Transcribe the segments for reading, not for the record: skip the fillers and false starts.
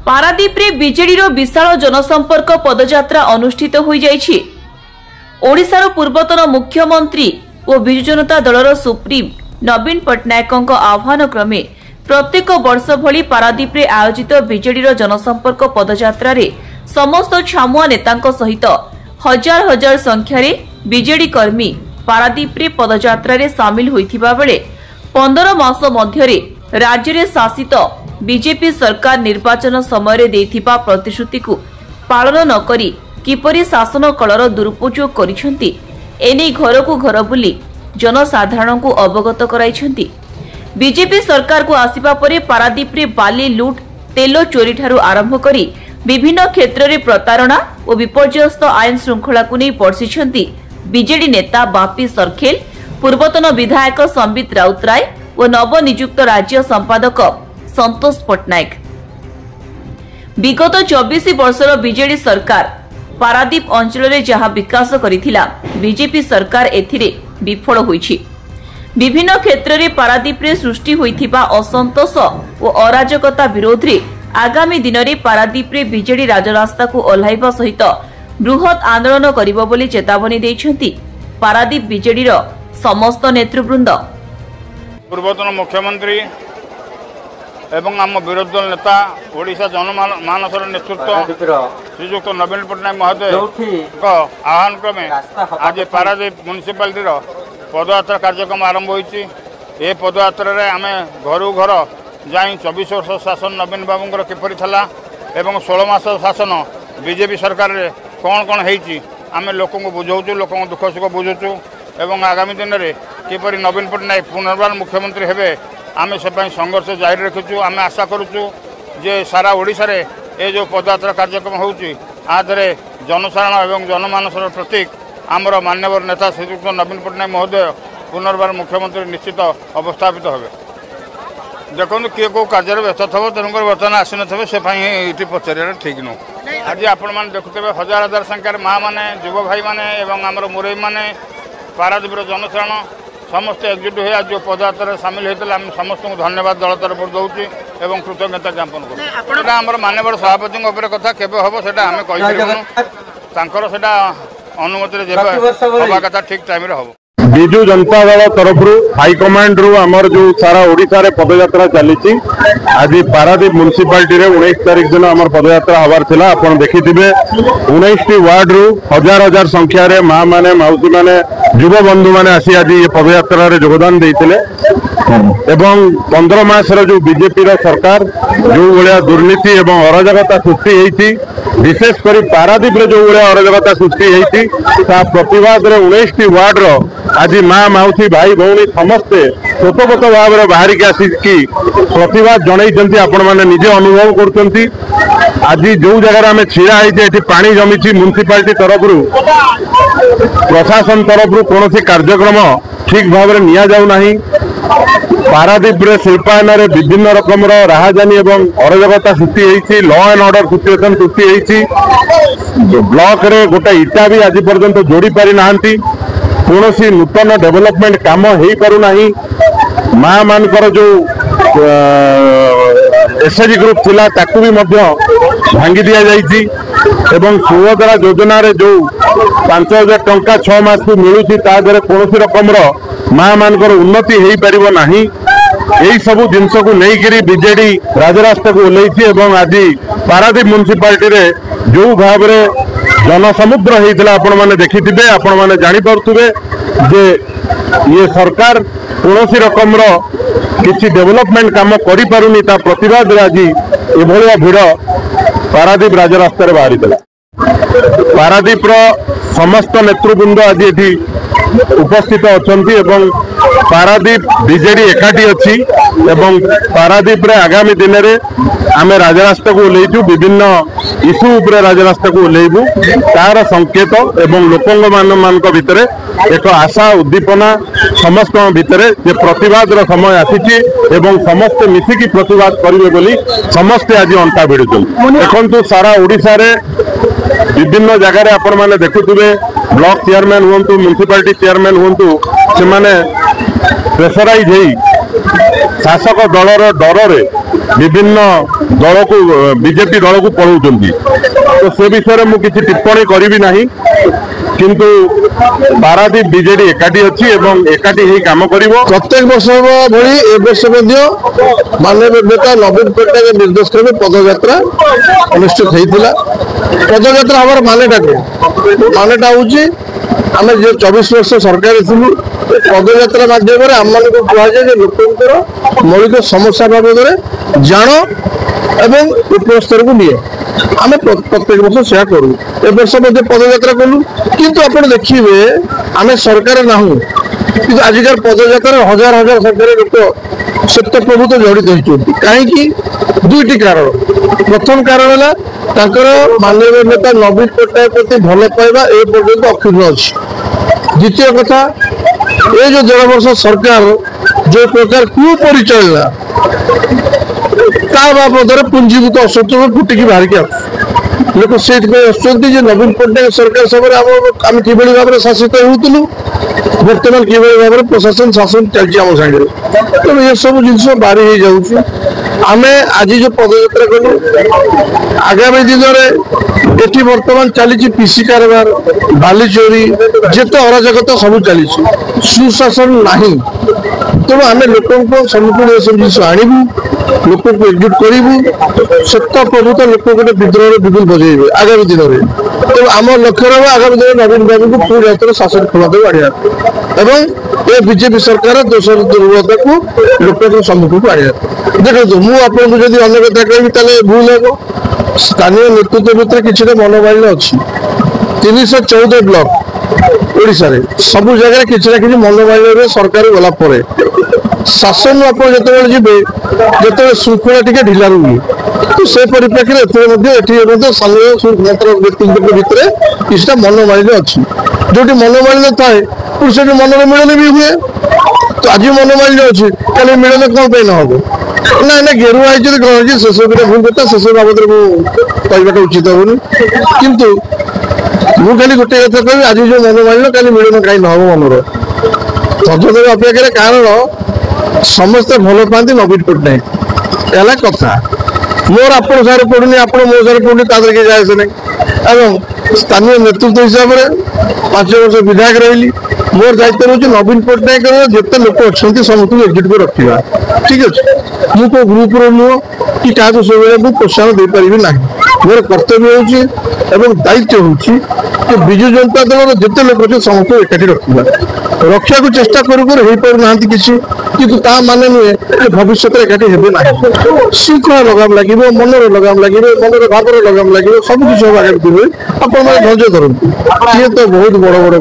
पारादीप रे बीजेडी रो विशाल जनसंपर्क पदयात्रा अनुष्ठित हो जाइछि। ओडिशार पूर्वतन मुख्यमंत्री और बिजु जनता दलर सुप्रीम नवीन पट्टनायक आह्वान क्रमे प्रत्येक वर्ष भली पारादीप रे आयोजित बीजेडी रो जनसंपर्क पदयात्रा रे समस्त छामुआ नेतांक सहित हजार हजार संख्यारे बीजेडी कर्मी पारादीप रे पदयात्रा रे सामिल होइथिबा बेले 15 मास मध्यरे राज्य रे शासित बीजेपी सरकार निर्वाचन समय देथिबा प्रतिश्रुति को पालन न करी किपरि शासन कलर दुरुपयोग करिसेंती एने घर को घर बुली जनसाधारण को अवगत कराइछंती। बीजेपी सरकार को आसिबा परे पारादीप रे बाली लूट तेल चोरी ठारू आरंभ करी विभिन्न क्षेत्र रे प्रतारणा और विपर्यस्त आईन श्रृंखला को नहीं पर्सिछंती बीजेडी नेता बापी सरखेल, पूर्वतन विधायक संबित राउतराय और नवनियुक्त राज्य संपादक संतोष पट्टनायक। विगत 24 वर्षर बीजेडी सरकार पारादीप अंचल रे जहां विकास करिथिला बीजेपी सरकार एथिरे विफल होईछि। विभिन्न क्षेत्र रे पारादीप रे सृष्टि होइथिबा असंतोष और अराजकता विरोध रे आगामी दिन में पारादीप रे बीजेडी राजरास्ता को ओह्लाइबा सहित बृहत आंदोलन करिबो बोली चेतावनी दैछंती पारादीप बीजेडी रो समस्त नेतृवृंद। पूर्वतन मुख्यमंत्री एवं आम विरोधी दल नेता ओडिशा जनमानसर नेतृत्व श्रीजुक्त नवीन पट्टनायक महोदय आह्वान क्रमे आज पारादीप म्युनिसिपालिटी पदयात्रा कार्यक्रम आरंभ होइछि। ए पदयात्रा रे आमे घरू घर जाई 24 वर्ष शासन नवीन बाबूंकर किपरि थला एवं 16 मास शासन बीजेपी सरकार रे कौन कौन होइछि आमे लोकों को बुझाऊँ, लोकों दुख सुख बुझुचु एवं आगामी दिन में किपरि नवीन पट्टनायक पुनर्बार मुख्यमंत्री हेबे आमे से संघर्ष जारी रखिचु। आमे आशा करुचु जे सारा ओडिशा रे ए जो पदयात्रा कार्यक्रम होउछि आधरे जनसाधारण एवं जनमानसर प्रतीक आमर मान्यवर नेता श्रीजुक्त नवीन पट्टनायक महोदय पुनर्बार मुख्यमंत्री निश्चित अवस्थापित हेबे। देखो किए कौ कार्य व्यस्त थो तेणुक बर्तमान आसी थे से ये पचार ठीक नुह। आज आपण मैंने देखुते हजार हजार संख्यार माँ मैंने युव भाई मैंने आमर मुरई मैंने पारादीप जनसाधारण समस्ते एकजुट हो आज पदयात्रा सामिल होते आम समस्त धन्यवाद दल तरफ दूसरी और कृतज्ञता ज्ञापन कर आमर मान्यवर सभापति कथा केवे हम से आम कहीपर अनुमति हवा कथा ठीक टाइम हम बिजु जनता दल तरफ हाईकमांड रु आमर जो सारा ओडिशा रे पदयात्रा चली आज पारादीप म्युनिसिपालिटी रे 19 तारिख दिन आमर पदयात्रा हबार थिला। आपण देखिथिबे 19 वार्ड रु हजार हजार संख्या रे माँ माने माउसी माने युव बंधु माने आसी आज ये पदयात्रा रे योगदान देइथिले एवं 15 मास रो जो बीजेपी रो सरकार जो भलिया दुर्नीति एवं अराजकता सृष्टि हेइछि विशेष करी पारादीप रे जो भलिया अराजकता सृष्टि हेइछि ता प्रतिवाद रे 19 वार्ड रो आज माँ माउसी भाई भौणी समस्ते स्वतःगत भाव में बाहरिक आसिकी प्रतिवाद जनई आपण मैंने निजे अनुभव करछंती। आज जो जगह आम छिड़ा होती पानी जमी म्युनिसिपालिटी तरफ प्रशासन तरफ कौन कार्यक्रम ठीक भाव में निया जाऊ नहीं। पारादीप रे शिल्पायन रे विभिन्न रकम राहजानी एवं अराजकता सृष्टि होती लॉ एंड ऑर्डर सिचुएशन सृष्टि होती ब्लॉक रे गोटे इटा भी आज पर्यंत जोड़ी पारि नाहंती कौन सी नूतन डेवलपमेंट कम हो पारु नहीं। माँ मानकर जो एसएचजी ग्रुप थिला ताकू भी मध्य भांगी दिया जाइछि एवं सुभद्रा योजना रे जो 5000 टंका 6 मास को मिलुछि ता दरे कौन सी रकम माँ मानकर उन्नति हो पारिबो नाही। यही सबू जिनस को लेकिन बीजेडी राजरास्ता को ओल्लैछि एवं आज पारादीप म्युनिसिपालिटी रे जो भाव में जनसमुद्र होता आपण मैंने देखिथिबे आपण मैंने जानी पारुथिबे जे ये सरकार कौन सी रकम किसी डेवलपमेंट काम करि पारुनी ता प्रतिवाद आज एभलिया भिड़ पारादीप राजरास्ता बाहरी देला। पारादीप समस्त नेतृवृंद आज ये उपस्थित अछंती एवं पारादीप बीजेडी एकाठी अच्छी एवं पारादीप रे आगामी दिन में आम राजरास्ता को ओल्लैचु विभिन्न इश्यू उपरे राजरास्ता को ओल्लैबू तार संकेत एवं लोकों मान भितर एक आशा उद्दीपना समस्त भितर जे प्रतिवाद समय आसी एवं समस्ते मिसिकी प्रतिवाद करेंगे बोली समस्ते आज अंटा भिड़ुन। देखु सारा ओडिशा रे विभिन्न जगह आपण मैंने देखुवे ब्लॉक चेयरमैन हूँ म्युनिसिपालिटी चेयरमैन हूँ से प्रेसराइज शासक दलर डर विभिन्न दल को बीजेपी दल को पलाउछंती तो से विषय में किसी टिप्पणी करी ना किंतु पारादीप बीजेडी एकाठी अच्छी एवं एकाठी ही काम करिवो। प्रत्येक वर्ष भली ए वर्ष माननीय नेता नवीन पट्टनायक निर्देश क्रमे पदयात्रा अनुष्ठित होता। पदयात्रा हमार मानेटा हूँ आम जो 24 वर्ष सरकार थी पदयात्रा माध्यम आम मान कहुए लोक मौलिक समस्या बाबद जान एवं उपर स्तर को निए आम प्रत्येक वर्ष से करूँ ए वर्ष पदयात्रा कलु किंतु आप देखिए आम सरकार ना कि आजिकार पदयात्रा हजार हजार संख्यार लोक सत्य प्रभु तो जड़ित होती कहीं दुईटी कारण। प्रथम कारण है माननीय नेता नवीन पट्टनायक प्रति भल पाइबा ए पर्यंत अक्षुण्ण अच्छी। द्वितीय कथा ये जो 1.5 वर्ष सरकार जो प्रकार कुपरिचालना बाबद पुंजीभूत असंतोष फुटिकी बाहर के लोक से नवीन पट्टनायक सरकार समय आम कि भाव में शासित होलु बर्तमान कि भाव में प्रशासन शासन चलती आम सागर तेणु ये सब जिन बाहरी हो जाऊँ आम आज जो पदयात्रा कलु आगामी दिन में एटी बर्तमान चली पीसी कारबार बाली चोरी जिते अराजकता सब चली सुशासन नहीं तेणु आम लोक सम्मुखीन ये सब जिन आणबू लोक को एकजुट करूँ सत्य प्रभुता लोक गोटे विद्रोह बिगुल बजेबे आगामी दिन में। तेणु आम लक्ष्य रहा आगामी दिन नवीन बाबू को पुणी हाथ शासन क्षमता आने ये बीजेपी सरकार दोष दुर्बलता को लोक सम्मुख को आने देखो मुझे जब अन्य कथा कहि भूल है स्थानीय नेतृत्व भितर किसी मनोमालिन्य अच्छी 314 ब्लॉक ओडिशा रे सब जगह किसी ना कि मनोमालिन्य सरकार गला शासन आप जो श्रृंखला टी ढिला रुए तो से परिप्रेक्षी व्यक्ति भितर किसी मनोमालिन्य अच्छी जो मनोमालिन्य थाए से मनोर मिलन भी हुए तो आज मनोमालिन्य अच्छी कल मिलन कौन पे न हम ना गेरुआ कौन से सब भूल कथा से सब बाबद कहवाटा उचित हेनी किंतु मुझे खाली गोटे कथा कह आज जो मनोमालिन्य कल मिलन कहीं न हम मनर तदर अपेक्षा कारण समस्ते भल पाती नवीन पट्टनायक है कथा मोर आप सारे पड़ूनी आप मो सारे पड़ूनी तादर किए जाए एवं स्थानीय नेतृत्व हिसाब से 5 वर्ष विधायक रही मोर दायित्व रोचे नवीन पट्टनायक जिते लोक अच्छा समस्त एकजुट कर रखा ठीक अच्छे मुझे ग्रुप नुह कि क्या सब प्रोत्साहन दे पारि ना मोर कर्तव्य हो दायित्व हो विजु जनता दल जिते लोक अच्छे समस्त एकाठी रखा को चेष्टा करना किसी किंतु ता माने नुहे भविष्य एकाठी हे ना श्रृंखला लगाम लगे मनर लगाम लगे मनर भाव लगाम लगे सब किसी आगे दिवे आप धैर्य धरतु ये तो बहुत बड़ बड़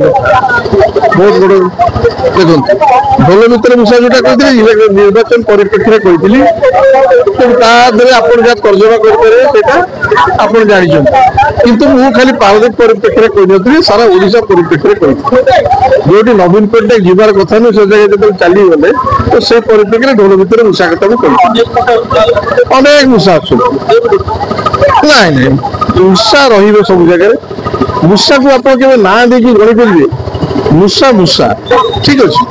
बहुत बड़ देखो भल भितर मिशा जोटा कही निर्वाचन परिप्रेक्षी कही आप तर्जमा कर जानते किंतु मुझे खाली पारदीप परिप्रेक्षी कही सारा ओडिशा परिप्रेक्षी कही जो नवीन पट्टनायक जीवार कथा नुह से जगह जो चली गले तो से परिप्रेक्षी ढोल भितर मूषा कथा को अनेक मूषा ना मूषा रे सब जगह मूषा को आप ना देखिए गणी पारे मूषा मूषा ठीक अच्छे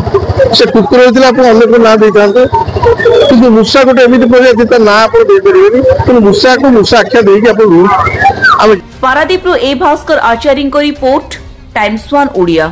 से कुकुर होता आप अनेक ना दे था कि मूषा गोटे एमती प्रजाति ना आप कि मूषा को मूषा आख्या देकी आप पारादीप ए भास्कर आचार्य रिपोर्ट टाइम्स 1 ओडिया।